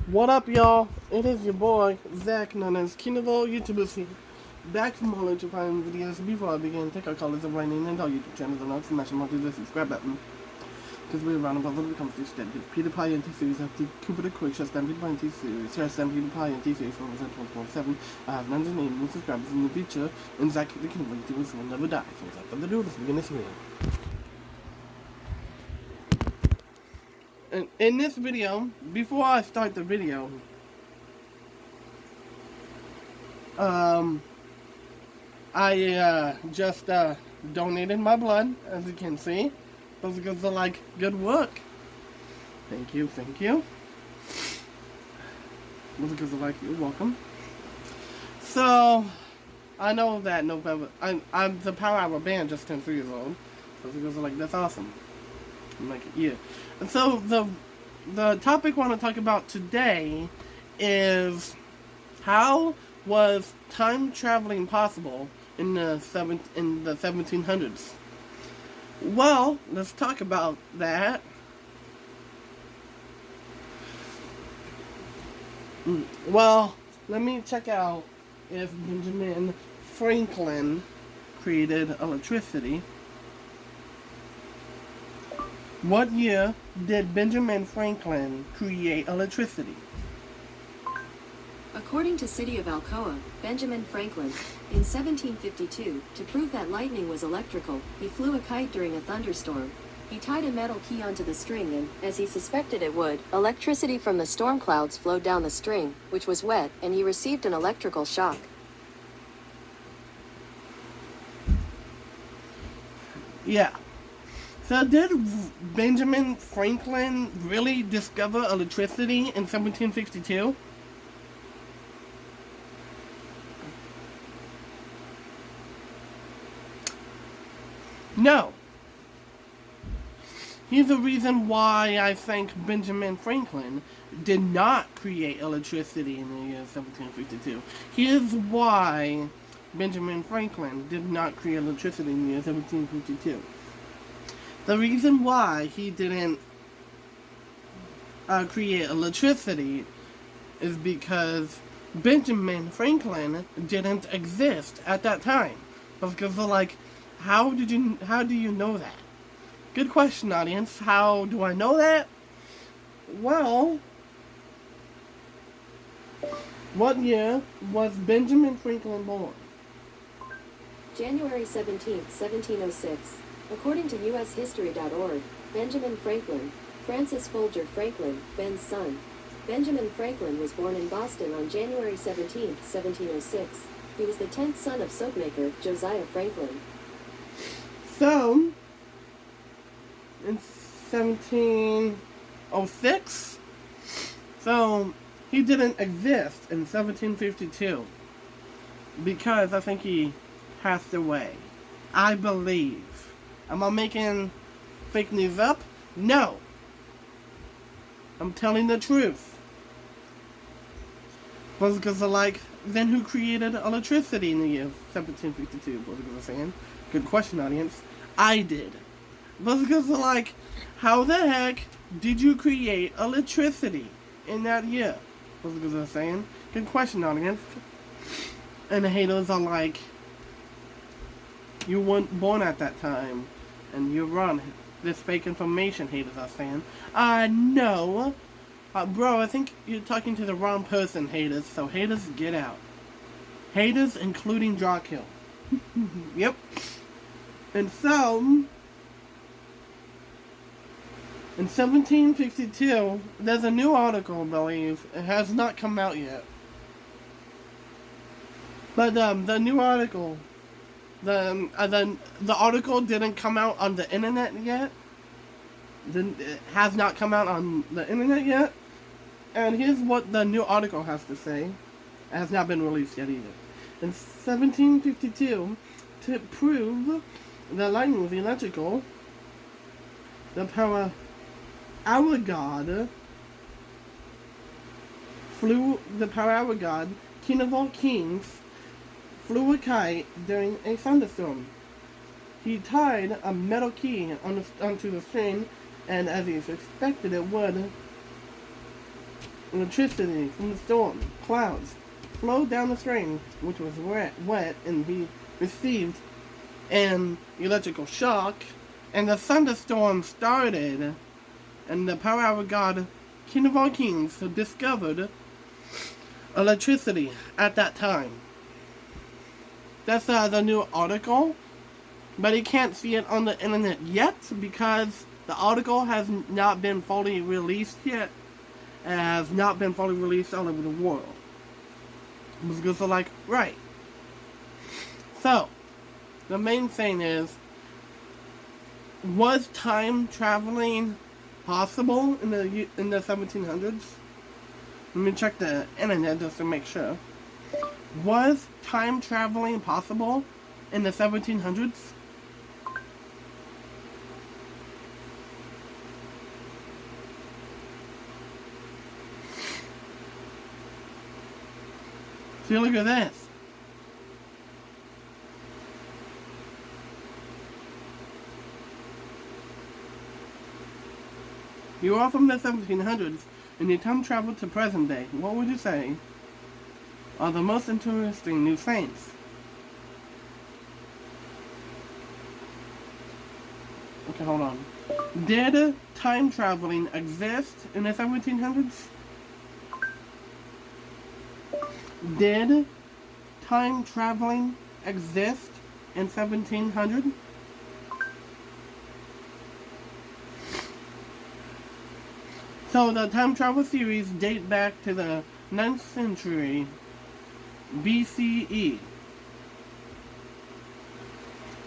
What up, y'all? It is your boy, Zach, known as King of all YouTubers here. Back from all electrifying videos. Before I begin, take our callers of writing and all YouTube channels and also smash them onto the subscribe button. Because we're around about the conversation that did Peter Pie and T-Series after Cooper the Quick, Share Stampede Pie and T-Series, Share Stampede Pie and T-Series 1.7. I have 98 new subscribers in the future, and Zach, the King of all YouTubers, will never die. So without further ado, let's begin this video. And in this video, before I start the video, I just donated my blood, as you can see. Those guys are like, good work. Thank you, thank you. Those guys are like, you're welcome. So, I know that November, I'm the Power Hour band just turned 3 years old. Those guys are like, that's awesome. I'm like, yeah. And so the topic I want to talk about today is how was time traveling possible in the 1700s? Well, let's talk about that. Well, let me check out if Benjamin Franklin created electricity. What year did Benjamin Franklin create electricity? According to City of Alcoa, Benjamin Franklin, in 1752, to prove that lightning was electrical, he flew a kite during a thunderstorm. He tied a metal key onto the string and, as he suspected it would, electricity from the storm clouds flowed down the string, which was wet, and he received an electrical shock. Yeah. So did Benjamin Franklin really discover electricity in 1762? No. Here's the reason why I think Benjamin Franklin did not create electricity in the year 1752. Here's why Benjamin Franklin did not create electricity in the year 1752. The reason why he didn't create electricity is because Benjamin Franklin didn't exist at that time. Because they're like, how do you know that? Good question, audience. How do I know that? Well, what year was Benjamin Franklin born? January 17, 1706. According to ushistory.org, Benjamin Franklin, Francis Folger Franklin, Ben's son. Benjamin Franklin was born in Boston on January 17, 1706. He was the 10th son of soapmaker Josiah Franklin. So, in 1706, so he didn't exist in 1752 because I think he passed away. I believe. Am I making fake news up? No. I'm telling the truth. Because they're like, then who created electricity in the year 1752? What was I saying? Good question, audience. I did. Because they're like, how the heck did you create electricity in that year? Because they're saying, good question, audience. And the haters are like, you weren't born at that time, and you're wrong. This fake information, haters are saying. No. Bro, I think you're talking to the wrong person, haters. So haters, get out. Haters, including Drawkill. Yep. And so, in 1752, there's a new article, I believe. It has not come out yet. But the new article, the article didn't come out on the internet yet. It has not come out on the internet yet. And here's what the new article has to say. It has not been released yet either. In 1752, to prove that lightning was electrical, the Power Hour God King of all kings, flew a kite during a thunderstorm. He tied a metal key onto the string, and as he expected it would, electricity from the storm clouds flowed down the string, which was wet, and he received an electrical shock, and the thunderstorm started, and the power hour god, King of all kings, discovered electricity at that time. That's the new article, but you can't see it on the internet yet because the article has not been fully released yet. It has not been fully released all over the world. Because they're like, right. So, the main thing is, was time traveling possible in the 1700s? Let me check the internet just to make sure. Was time traveling possible in the 1700s? See, look at this. You are from the 1700s, and you time travel to present day. What would you say are the most interesting new things? Okay, hold on. Did time traveling exist in the 1700s? Did time traveling exist in 1700? So the time travel theories date back to the 9th century BCE.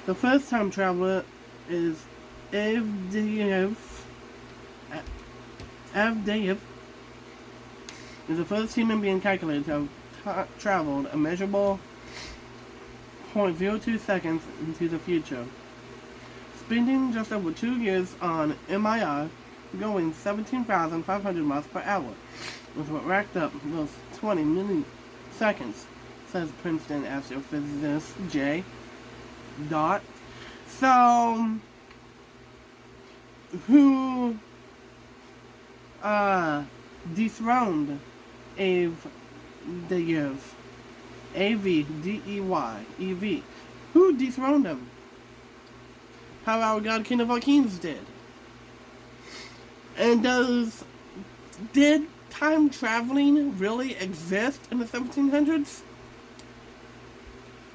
The first time traveler is Avdeyev. Avdeyev is the first human being calculated to have traveled a measurable 0.02 seconds into the future, spending just over 2 years on MIR, going 17,500 miles per hour, with what racked up those 20 milliseconds, says Princeton astrophysicist J. Dot. So, who dethroned Avdeyev? Avdeyev. Who dethroned him? How our God King of all kings did. And did time traveling really exist in the 1700s?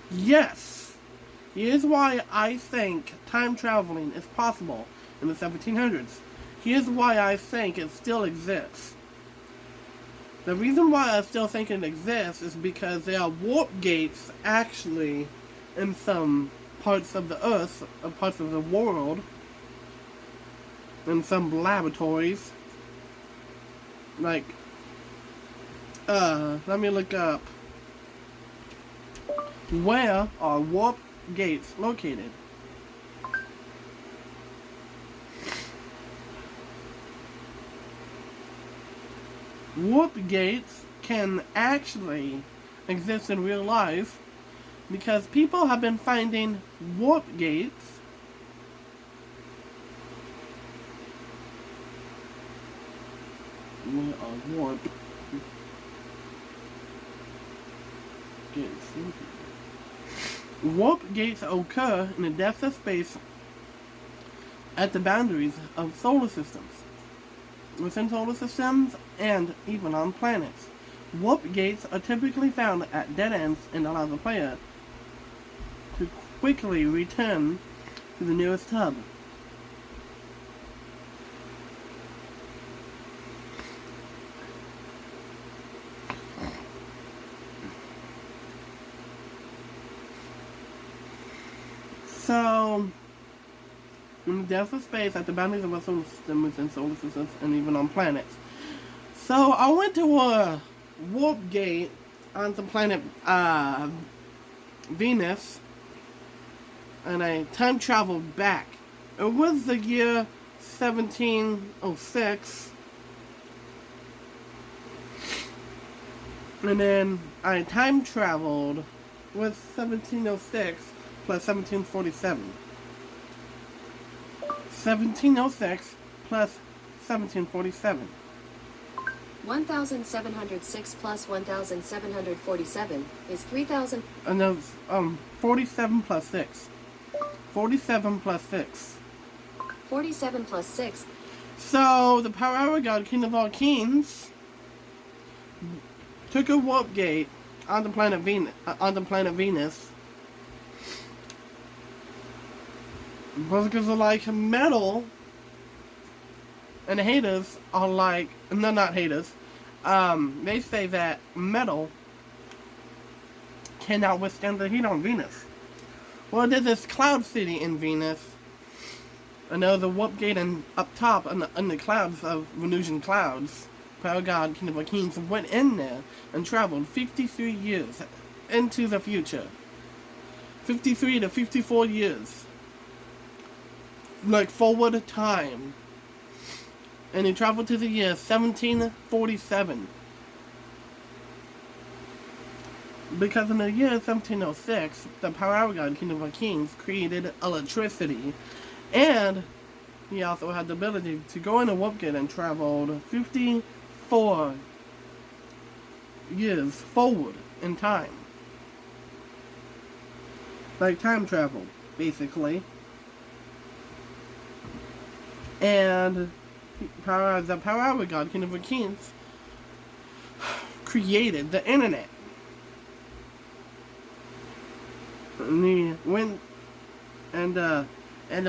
Yes. Here's why I think time traveling is possible in the 1700s. Here's why I think it still exists. The reason why I still think it exists is because there are warp gates actually in some parts of the earth, or parts of the world, in some laboratories. Like, let me look up. Where are warp gates located? Warp gates can actually exist in real life because people have been finding warp gates warp gates. Warp gates occur in the depths of space at the boundaries of solar systems, within solar systems, and even on planets. Warp gates are typically found at dead ends and allow the player to quickly return to the nearest hub. So, in the depths of space, at the boundaries of our solar system, within solar systems, and even on planets. So, I went to a warp gate on the planet Venus, and I time traveled back. It was the year 1706, and then I time traveled with 1706 plus 1747. 1706 plus 1747. 1706 plus 1747 is 3000. And there's 47 plus 6. 47 plus 6. 47 plus 6. So the power hour god, king of all kings, took a warp gate on the planet Venus. Because of like metal, and haters are like, no, not haters. They say that metal cannot withstand the heat on Venus. Well, there's this cloud city in Venus, and there's a warp gate up top in the clouds of Venusian clouds. Power God, King of the Kings, went in there and traveled 53 years into the future. 53 to 54 years. Like forward time. And he traveled to the year 1747. Because in the year 1706, the power god, King of the Kings, created electricity. And he also had the ability to go in a warp gate and traveled 54 years forward in time. Like time travel, basically. And the power god, King of the Kings, created the internet. And the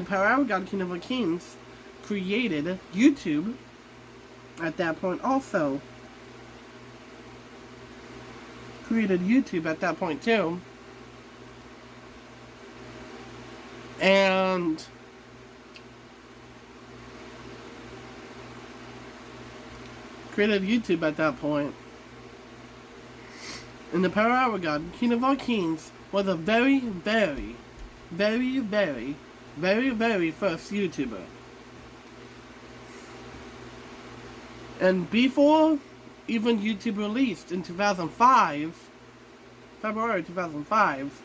power god, King of the Kings, created YouTube at that point also. Created YouTube at that point too. And created YouTube at that point. And the power hour god, King of all kings, was a very, very, very, very, very, very first YouTuber. And before even YouTube released in 2005, February 2005,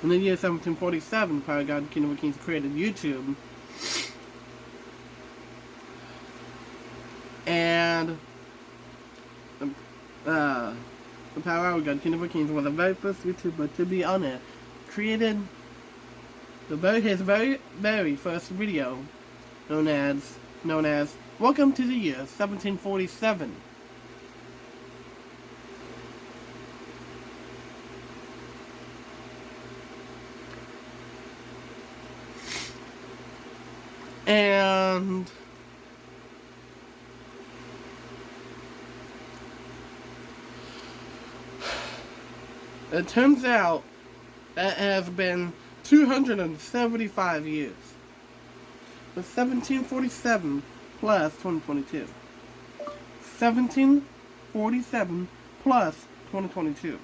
in the year 1747, Power God, King of the Kings created YouTube. And the Power God, King of the Kings, was the very first YouTuber to be on it. Created his very, very first video, known as Welcome to the Year 1747. And it turns out that has been 275 years. With 1747 plus 2022. 1747 plus 2022.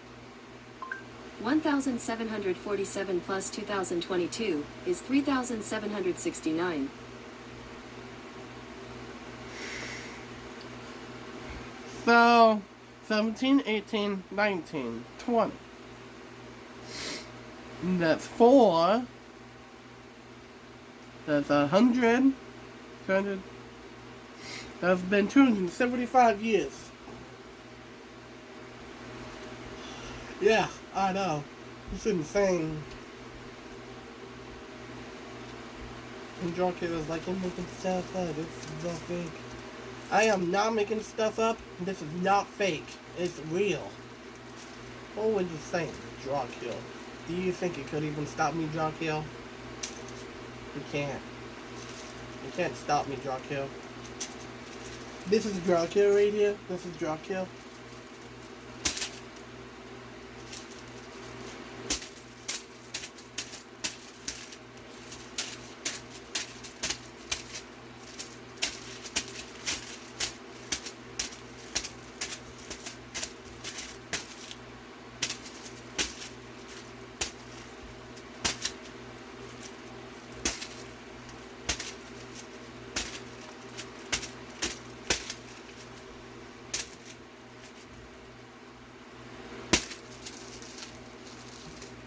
1747 plus 2022 is 3769. So, 17, 18, 19, 20. That's 4. That's 100. 200. That's been 275 years. Yeah, I know. It's insane. And Joker was like, I'm making stuff up. It's not fake. I am not making stuff up. This is not fake. It's real. What would you say, Dracula? Do you think it could even stop me, Dracula? You can't. You can't stop me, Dracula. This is Dracula Radio. This is Dracula.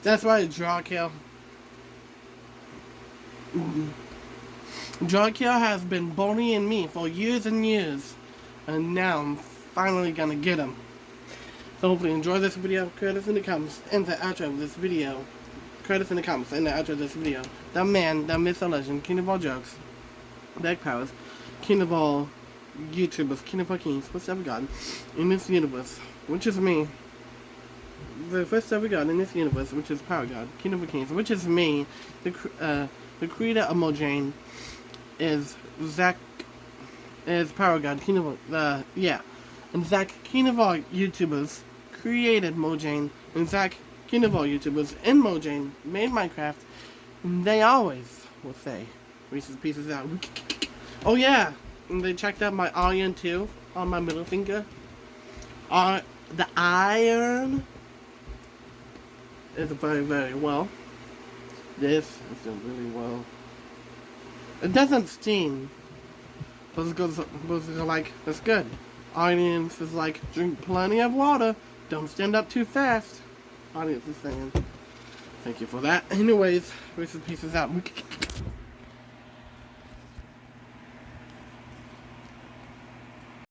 That's right, Dracula. Dracula has been bullying me for years and years, and now I'm finally gonna get him. So hopefully enjoy this video. Credits in the comments and the outro of this video. Credits in the comments and the outro of this video. The man, the myth, the legend, king of all jokes, deck powers, king of all YouTubers, king of all kings, first ever god in this universe, which is me. The first ever god in this universe, which is Power God, king of all kings, which is me. The creator of Mojang is Zach. Is Power God, king of all, and Zach, king of all YouTubers, created Mojang, and Zach, king of all YouTubers in Mojang, made Minecraft, and they always will say, Reese's Pieces out. Oh yeah, and they checked out my iron too, on my middle finger. The iron is very, very well. This is doing really well. It doesn't steam. But it's like, that's good. Audience is like, drink plenty of water. Don't stand up too fast. Audience is saying. Thank you for that. Anyways, Reese's Pieces out.